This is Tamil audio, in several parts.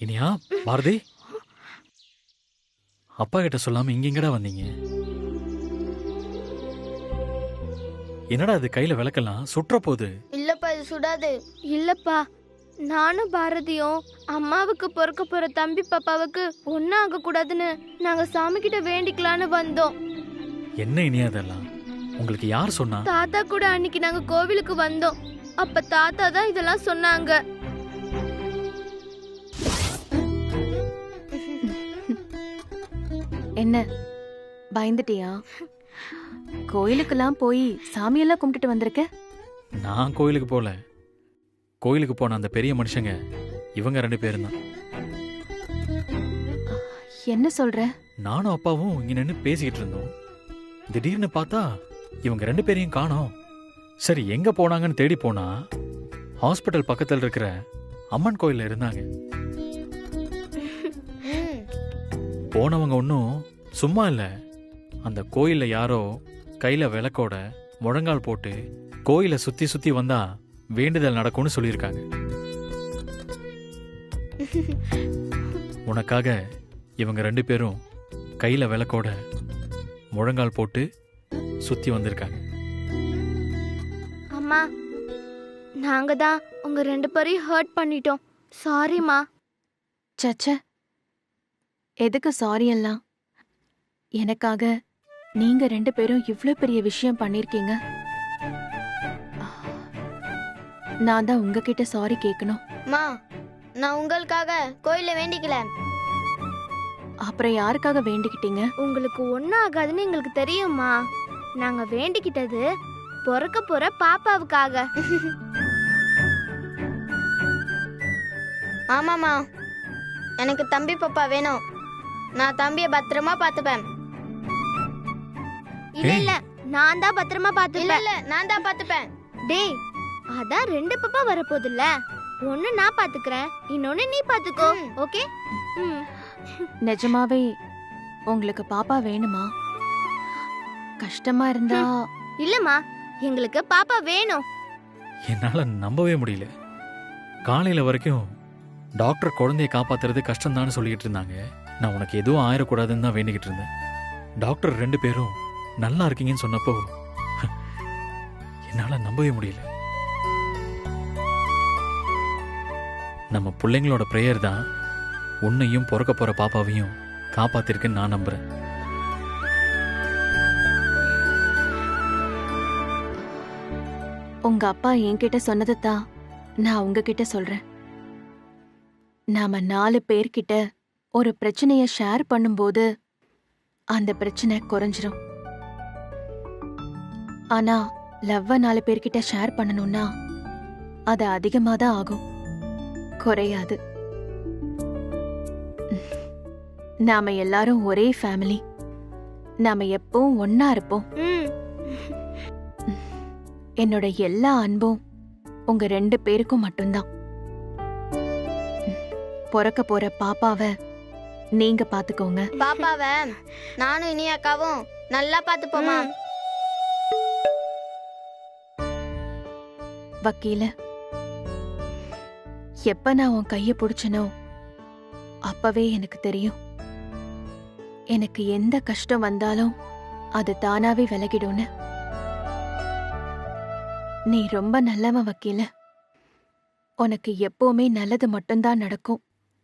இனியா, பாரதி, அப்பா கிட்ட சொல்லாம இங்கெங்கடா வந்தீங்க? என்னடா இது கையில விளக்கலாம் சுற்ற போகுது? இல்லப்பா, இது சுடாது. இல்லப்பா, நானும் பாரதியும் அம்மாவுக்கு பிறக்க போற தம்பி பாப்பாவுக்கு ஒன்னும் ஆக கூடாதுன்னு நாங்க சாமி கிட்ட வேண்டிக்கலான்னு வந்தோம். என்ன இனியா இதெல்லாம்? உங்களுக்கு யார் சொன்னா? தாத்தா கூட அன்னைக்கு நாங்க கோவிலுக்கு வந்தோம். அப்ப தாத்தா தான் இதெல்லாம் சொன்னாங்க. என்ன பயந்துட்டியா? கோயிலுக்கெல்லாம் போய் சாமியெல்லாம் கும்பிட்டுட்டு வந்திருக்க? நான் கோயிலுக்கு போல. கோயிலுக்கு போன அந்த பெரிய மனுஷங்க இவங்க 2 பேரும் தான். என்ன சொல்ற? நானும் அப்பாவும் இங்க நின்று பேசிக்கிட்டு இருந்தோம். திடீர்னு பார்த்தா இவங்க 2 பேரையும் காணோம். சரி, எங்க போனாங்கன்னு தேடி போனா ஹாஸ்பிட்டல் பக்கத்தில் இருக்கிற அம்மன் கோயில்ல இருந்தாங்க. போனவங்க ஒன்றும் சும்மா இல்லை. அந்த கோயில்ல யாரோ கையில விளக்கோட முழங்கால் போட்டு கோயிலை சுத்தி சுத்தி வந்தா வேண்டுதல் நடக்கும்னு சொல்லியிருக்காங்க. உனக்காக இவங்க 2 பேரும் கையில விளக்கோட முழங்கால் போட்டு சுத்தி வந்திருக்காங்க. அம்மா, நாங்க தான் உங்க 2 பேரையும் ஹர்ட் பண்ணிட்டோம். சாரிம்மா. சச்ச, எதுக்கு சாரி எல்லாம்? எனக்காக நீங்க 2 பேரும் இவ்ளோ பெரிய விஷயம் பண்ணிருக்கீங்க. நான் தான் உங்ககிட்ட சாரி கேட்கணும். மா, நான் உங்களுக்காக கோயில வேண்டிக்கல. அப்புறம் யாருக்காக வேண்டிக்கிட்டீங்க? உங்களுக்கு ஒன்னும் ஆகாதுன்னு எங்களுக்கு தெரியுமா. நாங்க வேண்டிக்கிட்டது பிறக்க போற பாப்பாவுக்காக. ஆமாமா, எனக்கு தம்பி பாப்பா வேணும். நான் தம்பிய பத்திரமா பாத்துப்பேன். இல்ல இல்ல, நான் தான் பத்திரமா இல்ல பாத்துப்பேன். இல்ல, நான் தான் பாத்துப்பேன். டேய், அதான் 2 பாப்பா வரப்போகுதுல்ல. ஒன்னு நான் பாத்துக்கிறேன், இன்னொன்னு நீ பாத்துக்கோ. ஓகே? நிஜமாவே உங்களுக்கு பாப்பா வேணுமா? கஷ்டமா இருந்தா இல்லம்மா, எங்களுக்கு பாப்பா வேணும். என்னால நம்பவே முடியல. காலையில வரைக்கும் டாக்டர் குழந்தைய காப்பாத்துறது கஷ்டம்தான் சொல்லிக்கிட்டு இருந்தாங்க. நான் உனக்கு எதுவும் ஆயிடக்கூடாதுன்னு தான் வேண்டிக்கிட்டு இருந்தேன். டாக்டர் 2 பேரும் நல்லா இருக்கீங்கன்னு சொன்னப்போ என்னால நம்பவே முடியல. நம்ம பிள்ளைங்களோட பிரேயர் தான் உன்னையும் பிறக்க போற பாப்பாவையும் காப்பாத்திருக்குன்னு நான் நம்புறேன். உங்க அப்பா என்கிட்ட சொன்னதைத்தான் நான் உங்ககிட்ட சொல்றேன். நாம 4 பேர்கிட்ட ஒரு பிரச்சனைய ஷேர் பண்ணும்போது அந்த பிரச்சனை குறைஞ்சிரும். ஆனா லவ்வ 4 பேர்கிட்ட ஷேர் பண்ணணும்னா அது அதிகமா தான் ஆகும், குறையாது. நாம எல்லாரும் ஒரே ஃபேமிலி. நாம எப்பவும் ஒன்னா இருப்போம். என்னோட எல்லா அன்பும் உங்க 2 பேருக்கும் மட்டும்தான். பிறக்க போற பாப்பாவை நீங்க பாத்துக்கோங்க. பாப்பாவை நானும் இனி அக்காவும் நல்லா பாத்துப்போமா. வக்கீல, எப்ப நான் உன் கைய பிடிச்சனோ அப்பவே எனக்கு தெரியும், எனக்கு எந்த கஷ்டம் வந்தாலும் அது தானாவே விலகிடும்னு. நீ ரொம்ப நல்லவன் வக்கீல. உனக்கு எப்பவுமே நல்லது மட்டும்தான் நடக்கும்.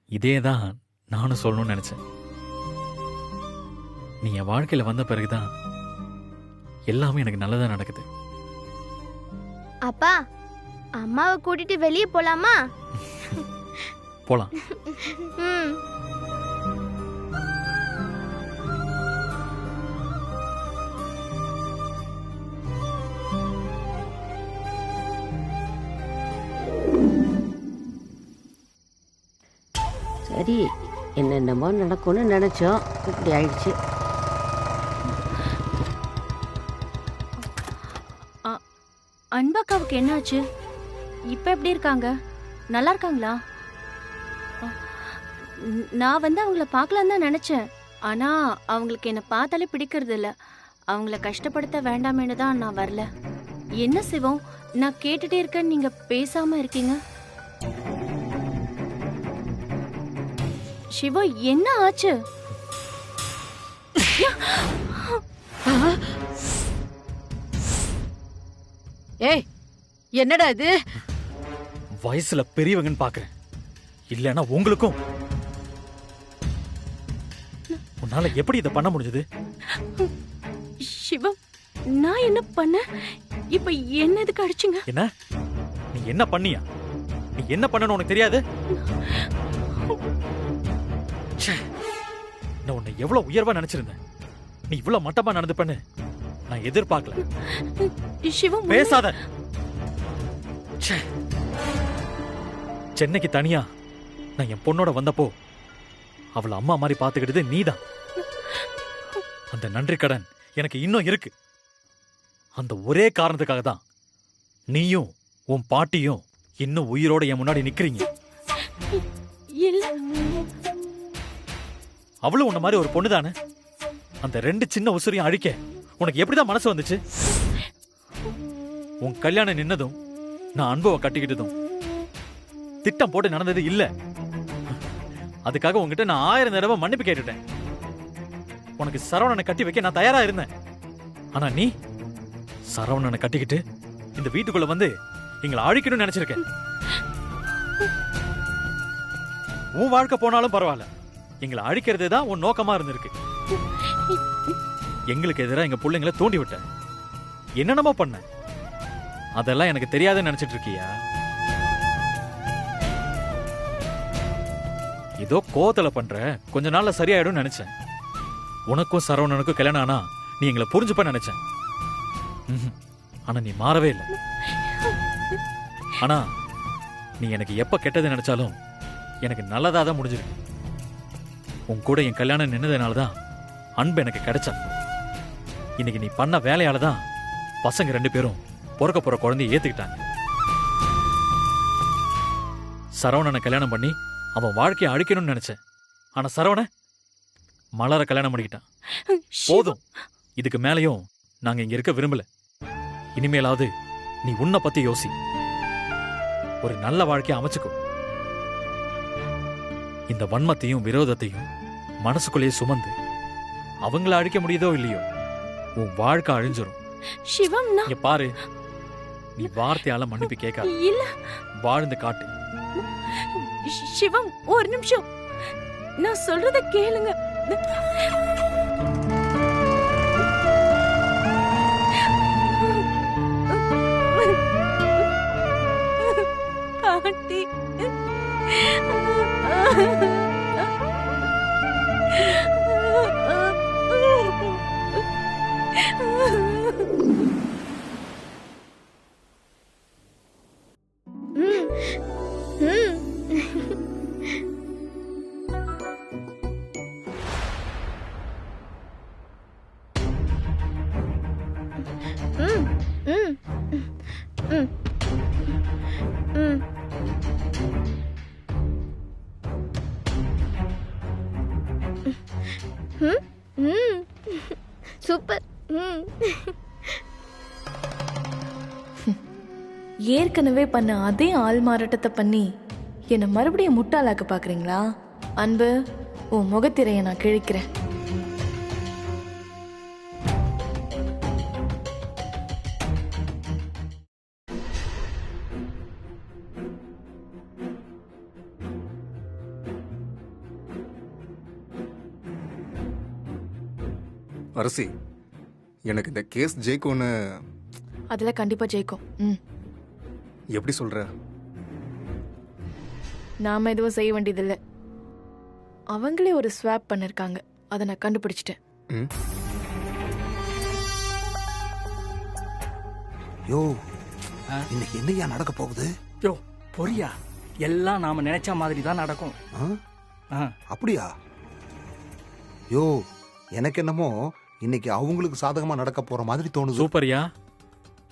இதேதான் நானும் சொல்லணும்னு நினைச்சேன். நீ என் வாழ்க்கையில வந்த பிறகுதான் எல்லாமே எனக்கு நல்லதா நடக்குது. அப்பா, அம்மாவை கூட்டிட்டு வெளியே போலாமா? போலாம். சரி, என்னென்னமோ நடக்கும்னு நினைச்சோம், இப்படி ஆயிடுச்சு. அன்பாக்காவுக்கு என்னாச்சு? இப்ப எப்படி இருக்காங்க? நல்லா இருக்காங்களா? நான் அவங்கள பார்க்கலாம் தான் நினைச்சேன். ஆனா அவங்களுக்கு என்ன பார்த்தாலே பிடிக்கிறது இல்ல. அவங்கள கஷ்டப்படுத்த வேண்டாமேனு தான் நான் வரல. என்ன சிவம், நான் கேட்டுட்டே இருக்கேன், நீங்க பேசாம இருக்கீங்க. சிவா என்ன ஆச்சு? ஏய், என்னடா இது? வயசுல பெரியவங்கன்னு பாக்குறேன், இல்லன்னா உங்களுக்கும். உன்னால எப்படி இதை பண்ண முடிஞ்சது? சிவா, நான் என்ன பண்ண? இப்ப என்ன எதுக்கு அடிச்சீங்க? என்ன நீ என்ன பண்ணியா? நீ என்ன பண்ணனு உனக்கு தெரியாது? ச்சே, நான் உன்னை எவ்வளவு உயர்வா நினைச்சிருந்தேன். நீ இவ்வளவு மட்டமா நடந்துப்பன்னு நான் எதிர்பார்க்கல. சிவா, பேசாத. ச்சே. சென்னைக்கு தனியா நான் என் பொண்ணோட வந்தப்போ அவளை அம்மா மாதிரி பாத்துக்கிட்டது நீதான். அந்த நன்றி கடன் எனக்கு இன்னும் இருக்கு. அந்த ஒரே காரணத்துக்காக தான் நீயும் உன் பாட்டியும் இன்னும் உயிரோட என் முன்னாடி நிக்கிறீங்க. இல்ல, அவளும் உன்ன மாதிரி ஒரு பொண்ணுதானே. அந்த 2 சின்ன உசுரையும் அழிக்க உனக்கு எப்படிதான் மனசு வந்துச்சு? உன் கல்யாணம் நின்னதும் நான் அன்புவை கட்டிக்கிட்டதும் திட்டம் போட்டு நடந்தது இல்ல. அதுக்காக உங்ககிட்ட நான் 1000 தடவை மன்னிப்பு கேட்டுட்டேன். உனக்கு சரவணனை கட்டி வைக்க நான் தயாரா இருந்தேன். ஆனா நீ சரவணனை கட்டிக்கிட்டு இந்த வீட்டுக்குள்ள வந்து எங்களை அழிக்கணும்னு நினைச்சிருக்க. உன் வாழ்க்கை போனாலும் பரவாயில்ல, எங்களை அழிக்கிறது தான் உன் நோக்கமா இருந்திருக்கு. எங்களுக்கு எதிராக எங்க பிள்ளைங்களை தூண்டி விட்ட, என்னென்னமோ பண்ண. அதெல்லாம் எனக்கு தெரியாதுன்னு நினைச்சிட்டு இருக்கியா? ஏதோ கோவத்துல பண்ற, கொஞ்ச நாள்ல சரியாயிடும் நினைச்சேன். உனக்கும் சரவணனுக்கும் கல்யாணம் ஆனா நீ எங்களை புரிஞ்சுப்ப நினைச்சேன். ஆனா நீ மாறவே இல்லை. ஆனா நீ எனக்கு எப்ப கெட்டது நினைச்சாலும் எனக்கு நல்லதா தான் முடிஞ்சிருக்கு. உன் கூட என் கல்யாணம் நின்னதுனாலதான் அன்பு எனக்கு கிடைச்சா. இன்னைக்கு நீ பண்ண வேலையாலதான் பசங்க 2 பேரும் பிறக்க போற குழந்தைய ஏத்துக்கிட்டாங்க. சரவணனை கல்யாணம் பண்ணி அவன் வாழ்க்கையை அழிக்கணும்னு நினைச்சேன். ஆனா சரவண மலர கல்யாணம் பண்ணிக்கிட்டான். போதும், இதுக்கு மேலையும் நாங்க இங்க இருக்க விரும்பல. இனிமேலாவது நீ உன்னை பத்தி யோசி, ஒரு நல்ல வாழ்க்கையை அமைச்சுக்கோ. இந்த வன்மத்தையும் விரோதத்தையும் மனசுக்குள்ளேயே சுமந்து அவங்கள அழிக்க முடியுதோ இல்லையோ, உன் வாழ்க்கை அழிஞ்சிரும். சிவம், இங்க பாரு, நீ வார்த்தையால மன்னிப்பு கேட்காத, இல்ல. வாழ்ந்து காட்டு. சிவம், ஒரு நிமிஷம், நான் சொல்றத கேளுங்க. பாட்டி, சூப்பர். ஏற்கனவே பண்ண அதே ஆள் மாறாட்டத்தை பண்ணி என்னை மறுபடியும் முட்டாளாக்க பாக்குறீங்களா? அன்பு, உன் முகத்திரையை நான் கிழிக்கிறேன். அரசி, எனக்கு இந்த கேஸ் ஜெயிக்கும்னு. அதுல கண்டிப்பா ஜெயிக்கும். எப்படி சொல்ற? நாம எதுவும் செய்ய வேண்டியதில்லை. அவங்களே ஒரு ஸ்வாப் பண்ணிருக்காங்க, அதை நான் கண்டுபிடிச்சிட்டேன். யோ, இன்னைக்கு என்னையா நடக்க போகுது? யோ பொரியா, எல்லாம் நாம நினைச்ச மாதிரி தான் நடக்கும். அப்படியா? யோ, எனக்கு என்னமோ இன்னைக்கு அவங்களுக்கு சாதகமா நடக்க போற மாதிரி தோணுது. சூப்பர்யா,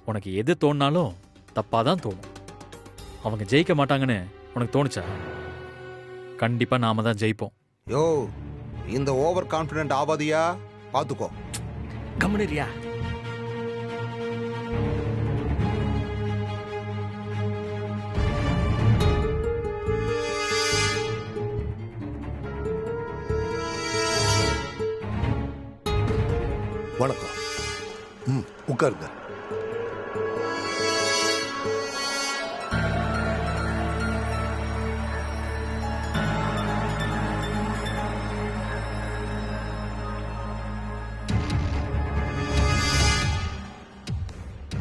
உனக்கு எது தோணினாலும் தப்பாதான் தோணும். அவங்க ஜெயிக்க மாட்டாங்கன்னு உனக்கு தோணுச்சா? கண்டிப்பா நாம தான் ஜெயிப்போம். யோ, இந்த ஓவர் கான்பிடென்ட் ஆவாதியா, பாத்துக்கோ. கம்முனியா. வணக்கம். உட்காருங்க.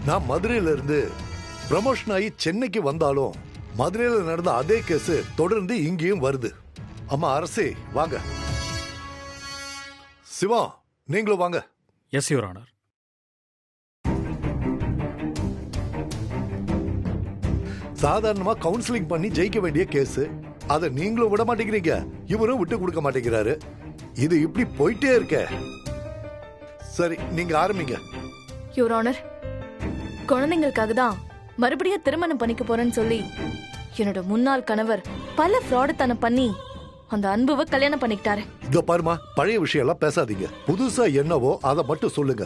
நான் மதுரையில இருந்து ப்ரமோஷன் ஆகி சென்னைக்கு வந்தாலும் மதுரையில நடந்த அதே கேஸ் தொடர்ந்து இங்கேயும் வருது. அம்மா அரசே வாங்க. சிவா நீங்களும் வாங்க. Yes your honour. சாதாரணமா கவுன்சிலிங் பண்ணி ஜெயிக்க வேண்டிய கேஸ், அதை நீங்களும் விட மாட்டேங்கிறீங்க, இவரும் விட்டு கொடுக்க மாட்டேங்கிறாரு. இது இப்படி போயிட்டே இருக்க. சரி நீங்க ஆரம்பிங்க. யுவர் ஆனர், குழந்தைங்களுக்காக தான் மறுபடியும் திருமணம் பண்ணிக்க போறேன்னு சொல்லி என்னோட முன்னாள் கணவர் பல ஃப்ராடுத்தனம் பண்ணி அந்த அன்புவை கல்யாணம் பண்ணிக்கிட்டாரு. இதோ பாருமா, பழைய விஷயம் எல்லாம் பேசாதீங்க. புதுசா என்னவோ அதை மட்டும் சொல்லுங்க.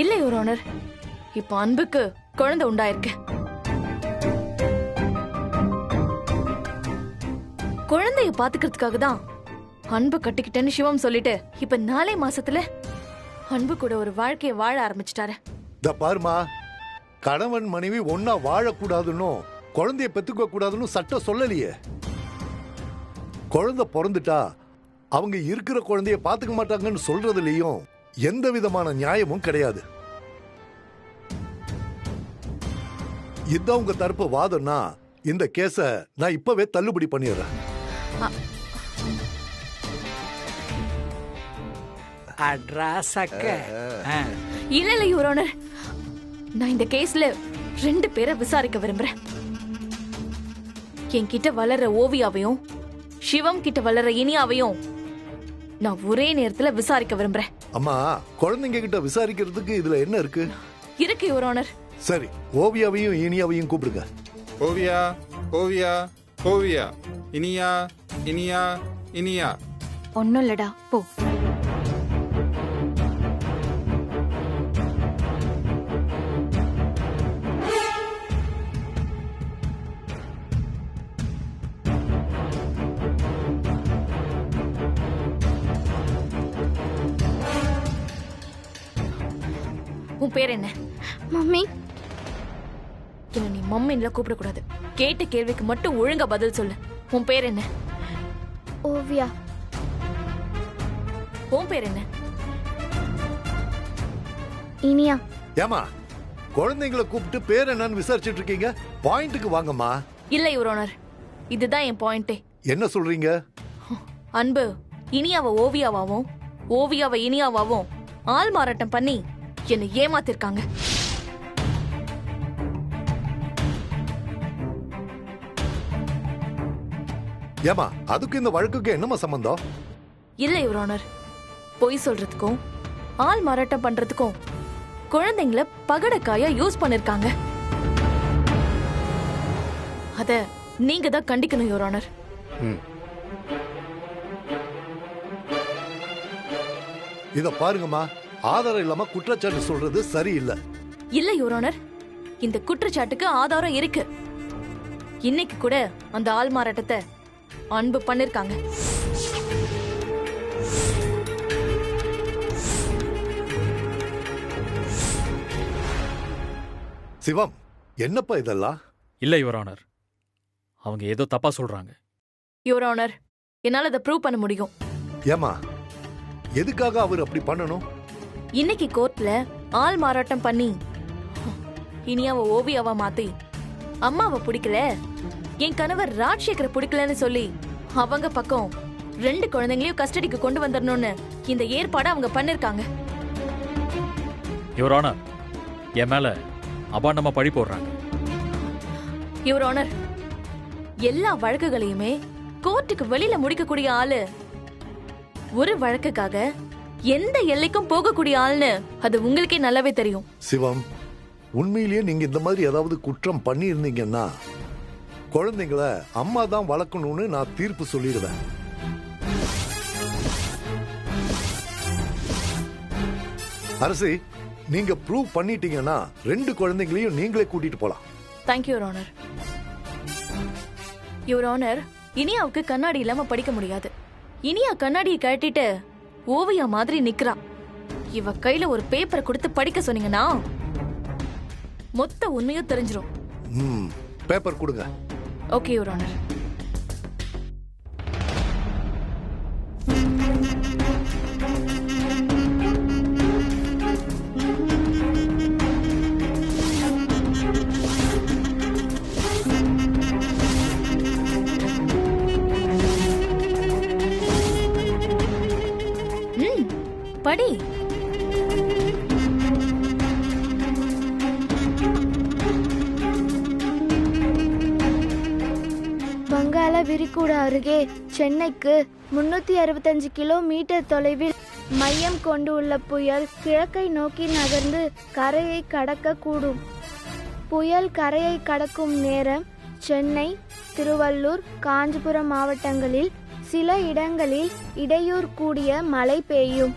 இல்ல யுவர் ஆனர், இப்போ அன்புக்கு குழந்தை உண்டாயிருக்கு. குழந்தைய பாத்துக்கிறதுக்காக தான் அன்பு கட்டிக்கிட்டேன்னு சிவம் சொல்லிட்டு இப்ப 4 மாசத்துல அன்பு கூட ஒரு வாழ்க்கைய வாழ ஆரம்பிச்சிட்டாரு. இதோ பாருமா, கணவன் மனைவி ஒன்னா வாழக்கூடாதுன்னு, குழந்தைய பெத்துக்க கூடாதுன்னு சட்டம் சொல்லலையே. குழந்தை பிறந்துட்டா அவங்க இருக்கிற குழந்தைய பாத்துக்க மாட்டாங்கன்னு சொல்றதுலயும் எந்த விதமான நியாயமும் கிடையாது. இதான் உங்க தரப்பு வாதம்னா இந்த கேஸ நான் இப்பவே தள்ளுபடி பண்ணிடுறேன். இல்ல இல்ல யுவர் ஆனர், நான் இந்த கேஸ்ல 2 பேரை விசாரிக்க விரும்புறேன். என்கிட்ட வளர்ற ஓவியாவையும் சிவம் கிட்ட வளர்ற இனியாவையும் நான் ஒரே நேரத்துல விசாரிக்க விரும்புறேன். அம்மா, குழந்தைங்க கிட்ட விசாரிக்கிறதுக்கு இதுல என்ன இருக்கு? இருக்கு யுவர் ஆனர். சரி, ஓவியாவையும் இனியாவையும் கூப்பிடுங்க. ஓவியா, ஓவியா, ஓவியா, இனியா, இனியா, இனியா. ஒன்னும் இல்லடா, போ. உன் பேர் என்ன? மம்மி. என்ன நீ மம்மின்ல கூப்பிடக்கூடாது. கேட்ட கேள்விக்கு மட்டும் ஒழுங்கா பதில் சொல்லு. உன் பேர் என்ன? ஓவியா. உன் பேர் என்ன? இனியா. ஏமா, குழந்தைங்களை கூப்பிட்டு பேர் என்னன்னு விசாரிச்சுட்டு இருக்கீங்க? பாயிண்ட்டுக்கு வாங்கம்மா. இல்ல யுவர் ஆனர், இதுதான் என் பாயிண்டே. என்ன சொல்றீங்க? அன்பு இனியாவை ஓவியாவாவும் ஓவியாவை இனியாவாவும் ஆள் மாறாட்டம் பண்ணி என்னை ஏமாத்திருக்காங்க. ஏமா, அதுக்கு இந்த வழக்குக்கு என்னமா சம்பந்தம்? இல்ல யுவர் ஆனர், பொய் சொல்றதுக்கும் ஆள் மாறாட்டம் பண்றதுக்கும் குழந்தைங்கள பகடக்காயா யூஸ் பண்ணிருக்காங்க. அத நீங்க தான் கண்டிக்கணும் யுவர் ஆனர். இத பாருங்கம்மா, ஆதாரம் இல்லாம குற்றச்சாட்டு சொல்றது சரியில்லை. இல்ல யுவர் ஆனர், இந்த குற்றச்சாட்டுக்கு ஆதாரம் இருக்கு. இன்னைக்கு கூட அந்த ஆள் மாறாட்டத்தை அன்பு பண்ணிருக்காங்க. சிவம், என்னப்பா இதெல்லாம்? இல்ல யுவர் ஆனர், அவங்க ஏதோ தப்பா சொல்றாங்க. யுவர் ஆனர், என்னால அதை ப்ரூவ் பண்ண முடியும். ஏமா, எதுக்காக அவர் அப்படி பண்ணணும்? இன்னைக்கு கோர்ட்ல ஆள் மாறாட்டம் பண்ணி இனியாவ ஓவியாவா மாத்தி அம்மாவை பிடிக்கல, என் கணவர் ராஜசேகர பிடிக்கலன்னு சொல்லி அவங்க பக்கம் 2 குழந்தைங்களையும் கஸ்டடிக்கு கொண்டு வந்துடணும்னு இந்த ஏற்பாடு அவங்க பண்ணிருக்காங்க. யுவர் ஆனர், என் மேல அபாண்டமா பழி போடுறாங்க. யுவர் ஆனர், எல்லா வழக்குகளையுமே கோர்ட்டுக்கு வெளியில முடிக்கக்கூடிய ஆளு ஒரு வழக்குக்காக எந்த எல்லைக்கும் போகக்கூடிய ஆள்னு அது உங்களுக்கே நல்லாவே தெரியும். சிவம், உண்மையிலேயே நீங்க இந்த மாதிரி ஏதாவது குற்றம் பண்ணி இருந்தீங்கன்னா குழந்தைங்களை அம்மா தான் வளர்க்கணும்னு நான் தீர்ப்பு சொல்லிடுவேன். அரசி, நீங்க ப்ரூவ் பண்ணிட்டீங்கன்னா 2 குழந்தைங்களையும் நீங்களே கூட்டிட்டு போலாம். Thank you your honour. Your honour, இனியாவுக்கு கண்ணாடி இல்லாம படிக்க முடியாது. இனியா கண்ணாடியை கழட்டிட்டு ஓவியா மாதிரி நிக்கிறா. இவ கையில ஒரு பேப்பரை கொடுத்து படிக்க சொன்னீங்கன்னா மொத்த உண்மையும் தெரிஞ்சிரும். பேப்பர் கொடுங்க. Okay your honour. படி. வங்காள விரிகுடா அருகே சென்னைக்கு 365 கிலோமீட்டர் தொலைவில் மையம் கொண்டு உள்ள புயல் கிழக்கை நோக்கி நகர்ந்து கரையை கடக்கக்கூடும். புயல் கரையை கடக்கும் நேரம் சென்னை, திருவள்ளூர், காஞ்சிபுரம் மாவட்டங்களில் சில இடங்களில் இடையூறு கூடிய மழை பெய்யும்.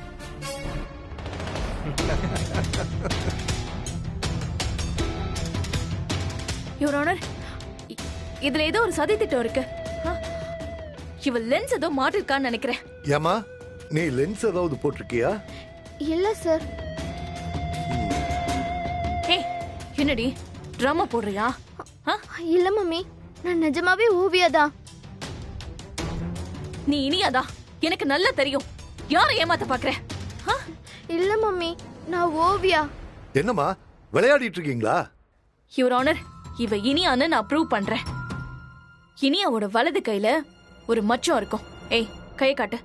யுவர் ஆனர், இதுல ஏதோ ஒரு சதி திட்டம் இருக்கு. இவ லென்ஸ் ஏதோ மாட்டிருக்கான்னு நினைக்கிறேன். ஏமா, நீ லென்ஸ் ஏதாவது போட்டிருக்கியா? இல்ல சார். ஏய், என்னடி டிராமா போடுறியா? இல்ல மம்மி, நான் நிஜமாவே ஓவியாதான். நீ இனியாதா? எனக்கு நல்லா தெரியும். யாரை ஏமாத்த பாக்குற? இல்ல மம்மி, நான் ஓவியா. என்னம்மா விளையாடிட்டு இருக்கீங்களா? யுவர் ஆனர், இவ இனியான்னு நான் ப்ரூவ் பண்றேன். இனியாவோட வலது கையில ஒரு மச்சம் இருக்கும். ஏய், கையை காட்டு.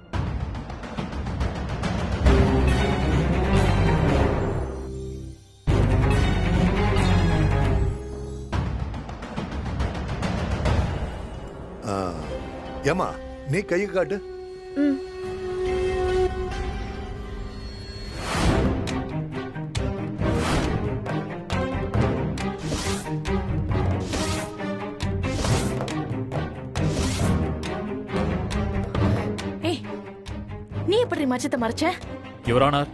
ஏமா, நீ கையை காட்டு. நீ எப்படி மச்சத்தை மறைச்ச? யுவர் ஆனர்,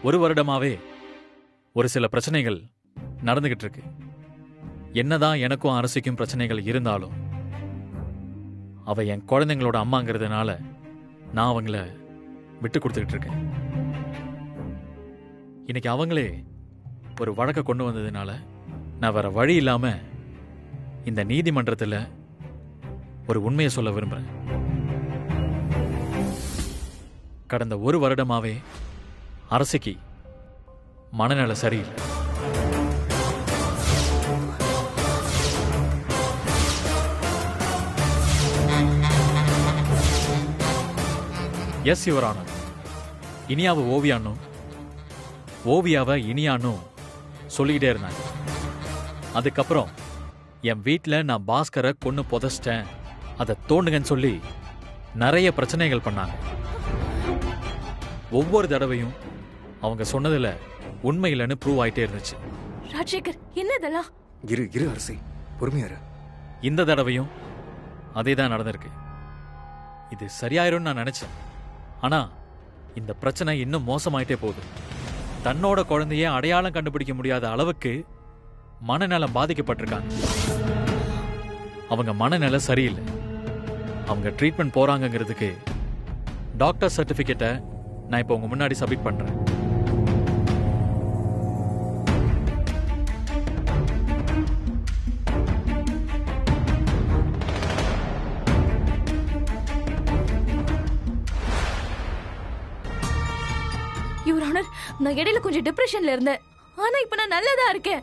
ஒரு வருடமாவே ஒரு சில பிரச்சனைகள் நடந்துகிட்டு இருக்கு. என்னதான் எனக்கும் அரசிக்கும் பிரச்சனைகள் இருந்தாலும் அவ என் குழந்தைங்களோட அம்மாங்கிறதுனால நான் அவங்கள விட்டு கொடுத்துக்கிட்டு இருக்கேன். இன்னைக்கு அவங்களே ஒரு வழக்கை கொண்டு வந்ததுனால நான் வேற வழி இல்லாம இந்த நீதிமன்றத்தில் ஒரு உண்மையை சொல்ல விரும்புறேன். கடந்த ஒரு வருடமாவே அரசிக்கு மனநல சரியில்லை. எஸ் யுவர் ஆனர், இனியாவை ஓவியானும் ஓவியாவை இனியானும் சொல்லிக்கிட்டே இருந்தாங்க. அதுக்கப்புறம் என் வீட்டில் நான் பாஸ்கரை கொன்னு புதைச்சிட்டேன், அதை தோண்டுங்கன்னு சொல்லி நிறைய பிரச்சனைகள் பண்ணாங்க. ஒவ்வொரு தடவையும் அவங்க சொன்னதுல உண்மை இல்லைன்னு ப்ரூவ் ஆயிட்டே இருந்துச்சு. ராஜசேகர், என்ன இதெல்லாம்? இரு அரசி, பொறுமையாரு. இந்த தடவையும் அதே தான் நடந்திருக்கு. இது சரியாயிரும்னு நான் நினைச்சேன். ஆனா இந்த பிரச்சனை இன்னும் மோசமாயிட்டே போகுது. தன்னோட குழந்தைய அடையாளம் கண்டுபிடிக்க முடியாத அளவுக்கு மனநலம் பாதிக்கப்பட்டிருக்காங்க. அவங்க மனநலம் சரியில்லை. அவங்க ட்ரீட்மெண்ட் போறாங்கிறதுக்கு டாக்டர் சர்டிபிகேட்டை நான் இப்போ உங்க முன்னாடி சப்மிட் பண்றேன். யுவர் ஆனர், நான் இடையில கொஞ்சம் டிப்ரெஷன்ல இருந்தேன். ஆனா இப்ப நான் நல்லதா இருக்கேன்.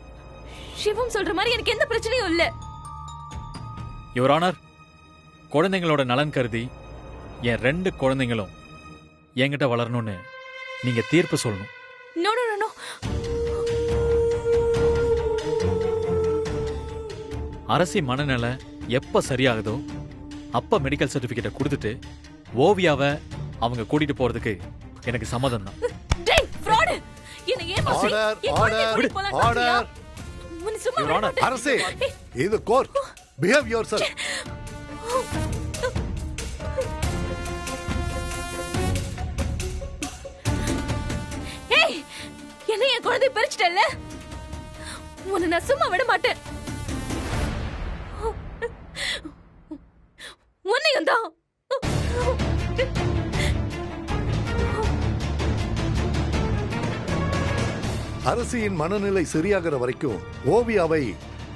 சிவம் சொல்ற மாதிரி எனக்கு எந்த பிரச்சனையும் இல்ல. யுவர் ஆனர், குழந்தைங்களோட நலன் கருதி என் 2 குழந்தைங்களும் என்கிட்ட வளரணும்னு நீங்க தீர்ப்பு சொல்லணும். No no no. அரசி மனநல எப்ப சரியாகுதோ அப்ப மெடிக்கல் சர்டிபிகேட்டை கொடுத்துட்டு ஓவியாவை அவங்க கூட்டிட்டு போறதுக்கு எனக்கு சம்மதம் தான். அரசே, இது கோர்ட். Behave yourself. ஏய், என்ன என் குழந்தை பறிச்சிட்டல்ல? உன்னை நான் சும்மா விட மாட்டேன். உன்னையும் தான். அரசியின் மனநிலை சரியாகிற வரைக்கும் ஓவியாவை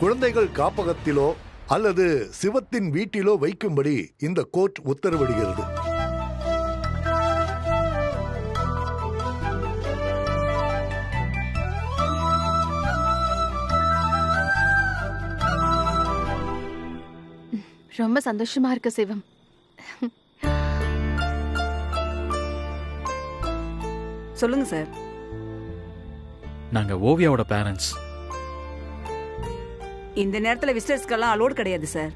குழந்தைகள் காப்பகத்திலோ அல்லது சிவத்தின் வீட்டிலோ வைக்கும்படி இந்த கோர்ட் உத்தரவிடுகிறது. ரொம்ப சந்தோஷமா இருக்கு சிவம். சொல்லுங்க சார். நாங்க ஓவியாவோட பேரண்ட்ஸ். இந்த நேரத்துல விசிட்டர்ஸ்க்கெல்லாம் அலோட் கிடையாது சார்.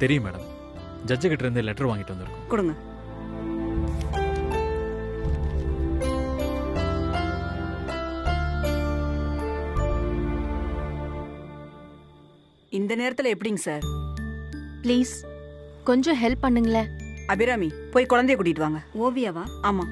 தெரியும் மேடம். ஜட்ஜு கிட்ட இருந்து லெட்டர் வாங்கிட்டு வந்திருக்கோம். கொடுங்க. இந்த நேரத்துல எப்படிங்க சார்? ப்ளீஸ் கொஞ்சம் ஹெல்ப் பண்ணுங்களேன். அபிராமி போய் குழந்தைய கூட்டிட்டு வாங்க. ஓவியாவா? ஆமா.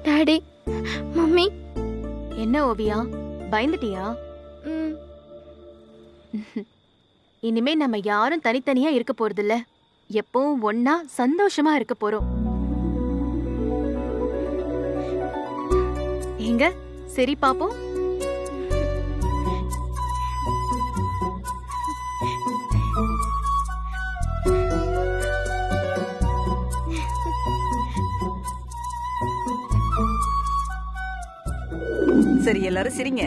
Daddy, mummy. என்ன ஓவியா, பயந்துட்டியா? இனிமே நம்ம யாரும் தனித்தனியா இருக்க போறதில்ல. எப்பவும் ஒன்னா சந்தோஷமா இருக்க போறோம். எங்க சரி பாப்போம். சரி, எல்லாரும் சிரிங்க.